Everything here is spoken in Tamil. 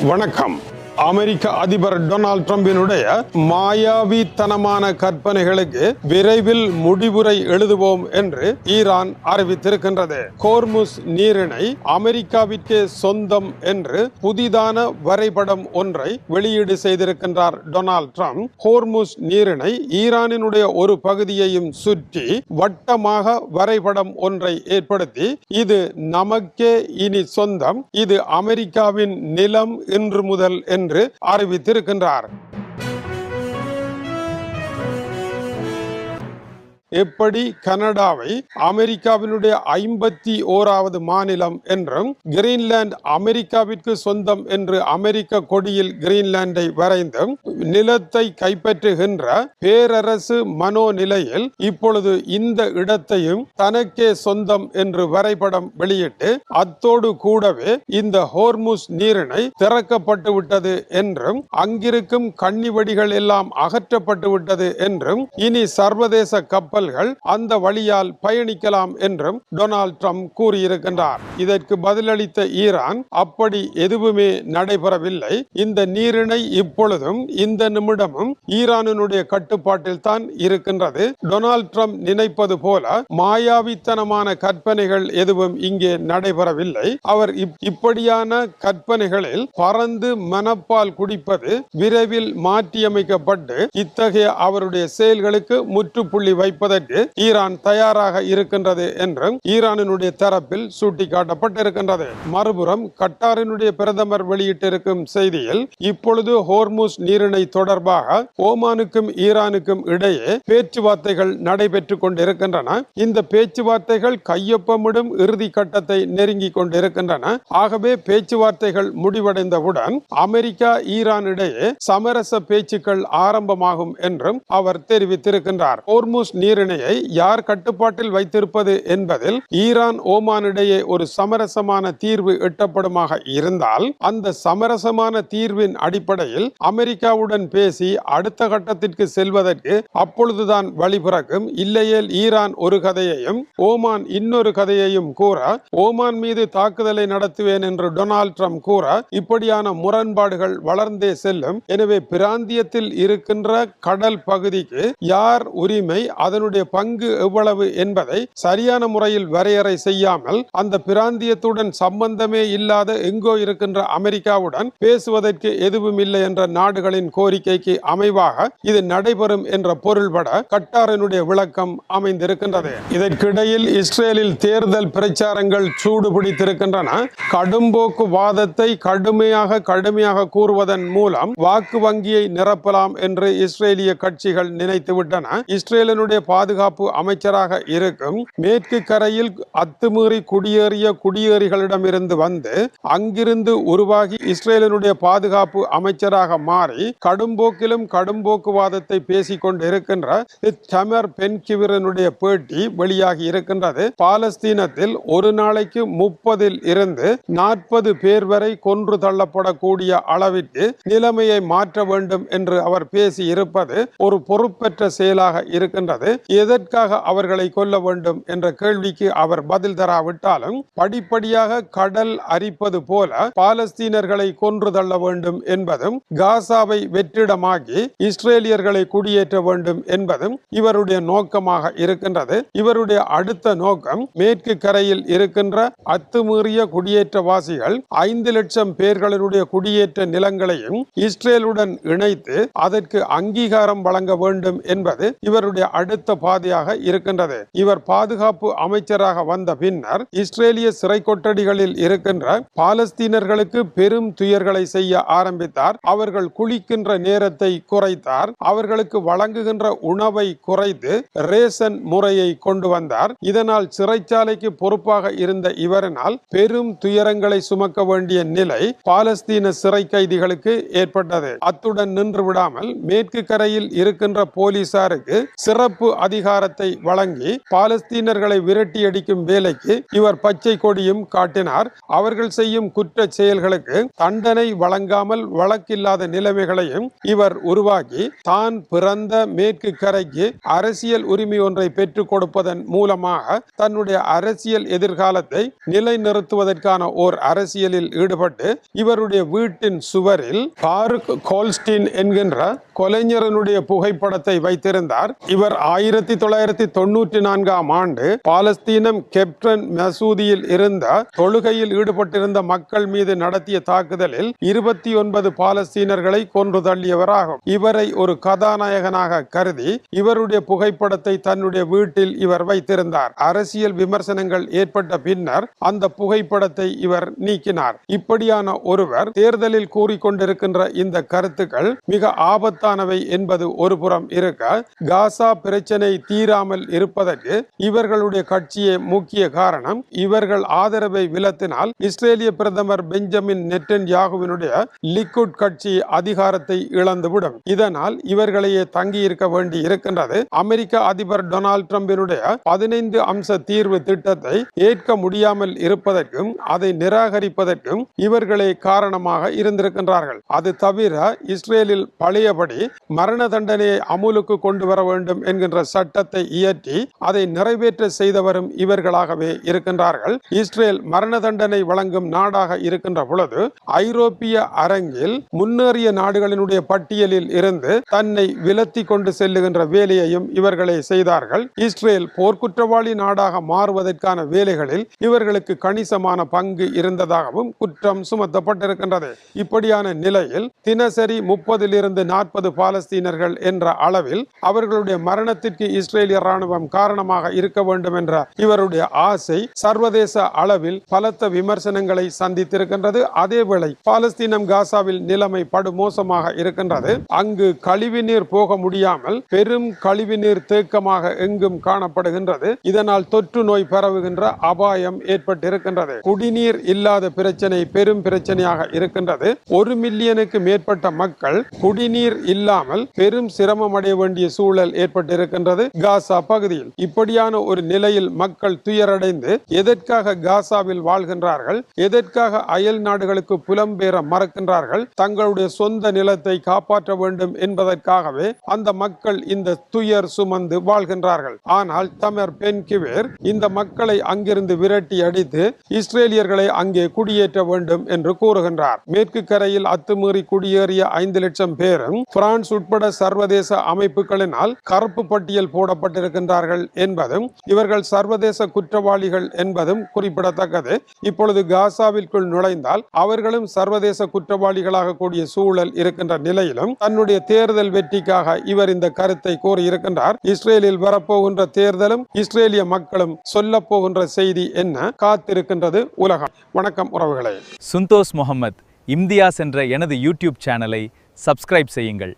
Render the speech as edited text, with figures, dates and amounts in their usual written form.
வணக்கம். அமெரிக்க அதிபர் டொனால்ட் ட்ரம்பினுடைய மாயாவித்தனமான கற்பனைகளுக்கு விரைவில் முடிவுரை எழுதுவோம் என்று ஈரான் அறிவித்திருக்கின்றது. ஹோர்முஸ் நீரிணை அமெரிக்காவிற்கே சொந்தம் என்று புதிதான வரைபடம் ஒன்றை வெளியீடு செய்திருக்கின்றார் டொனால்ட் ட்ரம்ப். ஹோர்முஸ் நீரிணை ஈரானினுடைய ஒரு பகுதியையும் சுற்றி வட்டமாக வரைபடம் ஒன்றை ஏற்படுத்தி இது நமக்கே இனி சொந்தம், இது அமெரிக்காவின் நிலம் இன்று முதல் என்று அறிவித்திருக்கின்றார். எப்படி கனடாவை அமெரிக்காவினுடைய 51வது மாநிலம் என்றும் கிரீன்லாந்து அமெரிக்காவிற்கு சொந்தம் என்று அமெரிக்க கொடியில் கிரீன்லாந்தை வரைந்தும் நிலத்தை கைப்பற்றுகின்ற பேரரசு மனோநிலையில் இப்பொழுது இந்த இடத்தையும் தனக்கே சொந்தம் என்று வரைபடம் வெளியிட்டு அத்தோடு கூடவே இந்த ஹோர்முஸ் நீரிணை திறக்கப்பட்டு விட்டது என்றும் அங்கிருக்கும் கன்னிவெடிகள் எல்லாம் அகற்றப்பட்டு விட்டது என்றும் இனி சர்வதேச கப்பல் அந்த வழியால் பயணிக்கலாம் என்றும் டொனால்ட் ட்ரம்ப் கூறியிருக்கின்றார். இதற்கு பதிலளித்த ஈரான் அப்படி எதுவுமே நடைபெறவில்லை. இந்த நீரிணை இப்பொழுதும் இந்த நிமிடமும் ஈரானினுடைய கட்டுப்பாட்டில் தான் இருக்கின்றது. டொனால்ட் ட்ரம்ப் நினைப்பது போல மாயாவித்தனமான கற்பனைகள் எதுவும் இங்கே நடைபெறவில்லை. அவர் இப்படியான கற்பனைகளில் பறந்து மனப்பால் குடிப்பது விரைவில் மாற்றியமைக்கப்பட்டு இத்தகைய அவருடைய செயல்களுக்கு முற்றுப்புள்ளி வைப்பதற்கு ஈரான் தயாராக இருக்கின்றது என்றும் ஈரானினுடைய தரப்பில் சுட்டிக்காட்டப்பட்டிருக்கின்றது. மறுபுறம் கட்டாரினுடைய பிரதமர் வெளியிட்டிருக்கும் செய்தியில் இப்பொழுது ஹோர்முஸ் நீரிணை தொடர்பாக ஓமானுக்கும் ஈரானுக்கும் இடையே பேச்சுவார்த்தைகள் நடைபெற்றுக் கொண்டிருக்கின்றன. இந்த பேச்சுவார்த்தைகள் கையொப்பமிடும் இறுதி கட்டத்தை நெருங்கி கொண்டிருக்கின்றன. ஆகவே பேச்சுவார்த்தைகள் முடிவடைந்தவுடன் அமெரிக்கா ஈரான் இடையே சமரச பேச்சுக்கள் ஆரம்பமாகும் என்றும் அவர் தெரிவித்திருக்கின்றார். ஹோர்முஸ் நீரிணையை யார் கட்டுப்பாட்டில் வைத்திருப்பது என்பதில் ஈரான் ஓமானிடையே ஒரு சமரசமான தீர்வு எட்டப்படுமாக இருந்தால் அந்த சமரசமான தீர்வின் அடிப்படையில் அமெரிக்காவுடன் பேசி அடுத்த கட்டத்திற்கு செல்வதற்கு அப்பொழுதுதான் வழிபிறக்கும். இல்லையேல் ஈரான் ஒரு கதையையும் ஓமான் இன்னொரு கதையையும் கூற, ஓமான் மீது தாக்குதலை நடத்துவேன் என்று டொனால்ட் ட்ரம்ப் கூற, இப்படியான முரண்பாடுகள் வளர்ந்தே செல்லும். எனவே பிராந்தியத்தில் இருக்கின்ற கடல் பகுதிக்கு யார் உரிமை, அதனுடைய பங்கு எவ்வளவு என்பதை சரியான முறையில் வரையறை செய்யாமல் அந்த பிராந்தியத்துடன் சம்பந்தமே இல்லாத எங்கோ இருக்கின்ற அமெரிக்காவுடன் பேசுவதற்கு எதுவும் இல்லை என்ற நாடுகளின் கோரிக்கைக்கு அமைவாக இது நடைபெறும் என்ற பொருள்பட கட்டாரினுடைய விளக்கம் அமைந்திருக்கின்றது. இதற்கிடையில் இஸ்ரேலில் தேர்தல் பிரச்சாரங்கள் சூடு பிடித்திருக்கின்றன. கடும்போக்கு வாதத்தை கடுமையாக கூறுவதன் மூலம் வாக்கு வங்கியை நிரப்பலாம் என்று இஸ்ரேலிய கட்சிகள் நினைத்துவிட்டன. இஸ்ரேலினுடைய பாதுகாப்பு அமைச்சராக இருக்கும் மேற்கு கரையில் அத்துமீறி குடியேறிய குடியேறிகளிடமிருந்து வந்து அங்கிருந்து உருவாகி இஸ்ரேலினுடைய பாதுகாப்பு அமைச்சராக மாறி கடும்போக்கிலும் கடும்போக்குவாதத்தை பேசிக் கொண்டிருக்கின்ற டமர் பென்கிவிரனுடைய பேட்டி வெளியாகி இருக்கின்றது. பாலஸ்தீனத்தில் ஒரு நாளைக்கு 30 இருந்து 40 பேர் வரை கொன்று தள்ளப்படக்கூடிய அளவிற்கு நிலைமையை மாற்ற வேண்டும் என்று அவர் பேசி இருப்பது ஒரு பொறுப்பற்ற செயலாக இருக்கின்றது. எதற்காக அவர்களை கொல்ல வேண்டும் என்ற கேள்விக்கு அவர் பதில் தராவிட்டாலும் படிப்படியாக கடல் அரிப்பது போல பாலஸ்தீனர்களை கொன்று தள்ள வேண்டும் என்பதும் காசாவை வெற்றிடமாக்கி இஸ்ரேலியர்களை குடியேற்ற வேண்டும் என்பதும் இவருடைய நோக்கமாக இருக்கின்றது. இவருடைய அடுத்த நோக்கம் மேற்கு கரையில் இருக்கின்ற அத்துமீறிய குடியேற்றவாசிகள் 5 லட்சம் பேர்களுடைய குடியேற்ற நிலங்களையும் இஸ்ரேலுடன் இணைத்து அதற்கு அங்கீகாரம் வழங்க வேண்டும் என்பது இவருடைய அடுத்த பாதையாக இருக்கின்றது. இவர் பாதுகாப்பு அமைச்சராக வந்த பின்னர் இஸ்ரேலிய சிறை கொட்டடிகளில் இருக்கின்ற பாலஸ்தீனர்களுக்கு பெரும் துயர்களை செய்ய ஆரம்பித்தார். அவர்கள் குளிக்கின்ற நேரத்தை குறைத்தார். அவர்களுக்கு வழங்குகின்ற உணவை குறைத்து ரேஷன் முறையை கொண்டு வந்தார். இதனால் சிறைச்சாலைக்கு பொறுப்பாக இருந்த இவரினால் பெரும் துயரங்களை சுமக்க வேண்டிய நிலை பாலஸ்தீன சிறை கைதிகளுக்கு ஏற்பட்டது. அத்துடன் நின்று விடாமல் மேற்கு கரையில் இருக்கின்ற போலீசாருக்கு சிறப்பு அதிகாரத்தை வழங்கி பாலஸ்தீனர்களை விரட்டியடிக்கும் வேலைக்கு இவர் பச்சை கொடியும் காட்டினார். அவர்கள் செய்யும் குற்ற செயல்களுக்கு தண்டனை வழங்காமல் வழக்கில்லாத நிலைமைகளையும் இவர் உருவாக்கி தான் பிறந்த மேற்கு கரைக்கு அரசியல் உரிமை ஒன்றை பெற்றுக் கொடுப்பதன் மூலமாக தன்னுடைய அரசியல் எதிர்காலத்தை நிலைநிறுத்துவதற்கான ஓர் அரசியலில் ஈடுபட்டு இவருடைய வீட்டின் சுவரில் பாருக் கோல்ஸ்டீன் என்கின்ற கொலைஞரனுடைய புகைப்படத்தை வைத்திருந்தார். இவர் 1994 ஆண்டு பாலஸ்தீனம் கெப்டன் மசூதியில் இருந்த தொழுகையில் ஈடுபட்டிருந்த மக்கள் மீது நடத்திய தாக்குதலில் 29 பாலஸ்தீனர்களை கொன்று தள்ளியவராகும். இவரை ஒரு கதாநாயகனாக கருதி இவருடைய புகைப்படத்தை தன்னுடைய வீட்டில் இவர் வைத்திருந்தார். அரசியல் விமர்சனங்கள் ஏற்பட்ட பின்னர் அந்த புகைப்படத்தை இவர் நீக்கினார். இப்படியான ஒருவர் தேர்தலில் கூறிக்கொண்டிருக்கின்ற இந்த கருத்துக்கள் மிக ஆபத்தானவை என்பது ஒரு புறம் இருக்க, காசா பிரச்சனை தீராமல் இருப்பதற்கு இவர்களுடைய கட்சியே முக்கிய காரணம். இவர்கள் ஆதரவை விலத்தினால் இஸ்ரேலிய பிரதமர் பெஞ்சமின் நெட்டன்யாகுவினுடைய லிக்குட் கட்சி அதிகாரத்தை இழந்துவிடும். இதனால் இவர்களையே தங்கியிருக்க வேண்டி இருக்கின்றது. அமெரிக்க அதிபர் டொனால்ட் ட்ரம்பினுடைய 15 அம்ச தீர்வு திட்டத்தை ஏற்க முடியாமல் இருப்பதற்கும் அதை நிராகரிப்பதற்கும் இவர்களே காரணமாக இருந்திருக்கின்றார்கள். அது தவிர இஸ்ரேலில் பழையபடி மரண தண்டனையை அமுலுக்கு கொண்டு வர வேண்டும் என்கின்ற சட்டத்தை இயற்றி அதை நிறைவேற்ற செய்தவரும் இவர்களாகவே இருக்கின்றார்கள். இஸ்ரேல் மரண தண்டனை வழங்கும் நாடாக இருக்கின்ற பொழுது ஐரோப்பிய அரங்கில் முன்னேறிய நாடுகளினுடைய பட்டியலில் இருந்து தன்னை விலத்தி கொண்டு செல்லுகின்ற வேலையையும் இவர்களே செய்தார்கள். இஸ்ரேல் போர்க்குற்றவாளி நாடாக மாறுவதற்கான வேலைகளில் இவர்களுக்கு கணிசமான பங்கு இருந்ததாகவும் குற்றம் சுமத்தப்பட்டிருக்கின்றது. இப்படியான நிலையில் தினசரி 30 to 40 பாலஸ்தீனர்கள் என்ற அளவில் அவர்களுடைய மரணத்திற்கு இஸ்ரேலிய ராணுவம் காரணமாக இருக்க வேண்டும் என்ற இவருடைய ஆசை சர்வதேச அளவில் பலத்த விமர்சனங்களை சந்தித்திருக்கின்றது. அதேவேளை பாலஸ்தீனம் காசாவில் நிலைமை படுமோசமாக இருக்கின்றது. அங்கு கழிவுநீர் போக முடியாமல் பெரும் கழிவுநீர் தேக்கமாக எங்கும் காணப்படுகின்றது. இதனால் தொற்று நோய் பரவுகின்ற அபாயம் ஏற்பட்டிருக்கின்றது. குடிநீர் இல்லாத பிரச்சனை பெரும் பிரச்சனையாக இருக்கின்றது. 1 மில்லியனுக்கு மேற்பட்ட மக்கள் குடிநீர் இல்லாமல் பெரும் சிரமம் அடைய வேண்டிய சூழல் ஏற்பட்டிருக்கின்றது காசா பகுதியில். இப்படியான ஒரு நிலையில் மக்கள் துயரடைந்து எதற்காக காசாவில் வாழ்கின்றார்கள், எதற்காக அயல் நாடுகளுக்கு புலம்பெயர மறக்கின்றார்கள், தங்களுடைய சொந்த நிலத்தை காப்பாற்ற வேண்டும் என்பதற்காகவே அந்த மக்கள் இந்த துயர் சுமந்து வாழ்கின்றார்கள். ஆனால் தமர் பென்கிவேர் இந்த மக்களை அங்கிருந்து விரட்டி அடித்து இஸ்ரேலியர்களை அங்கே குடியேற்ற வேண்டும் என்று கூறுகின்றார். மேற்கு கரையில் அத்துமீறி குடியேறிய 5 லட்சம் பேரும் பிரான்ஸ் உட்பட சர்வதேச அமைப்புகளினால் கருப்பு பட்டியல் போடப்பட்டிருக்கின்றார்கள் என்பதும் இவர்கள் சர்வதேச குற்றவாளிகள் என்பதும் குறிப்பிடத்தக்கது. இப்பொழுது காசாவிற்குள் நுழைந்தால் அவர்களும் சர்வதேச குற்றவாளிகளாக கூடிய சூழல் இருக்கின்ற நிலையிலும் தன்னுடைய தேர்தல் வெற்றிக்காக இவர் இந்த கருத்தை கூறியிருக்கின்றார். இஸ்ரேலில் வரப்போகின்ற தேர்தலும் இஸ்ரேலிய மக்களும் சொல்ல போகின்ற செய்தி என்ன காத்திருக்கின்றது உலகம். வணக்கம் உறவுகளே. சுந்தோஸ் முகமது இம்தியாஸ் என்ற எனது யூடியூப் சேனலை சப்ஸ்கிரைப் செய்யுங்கள்.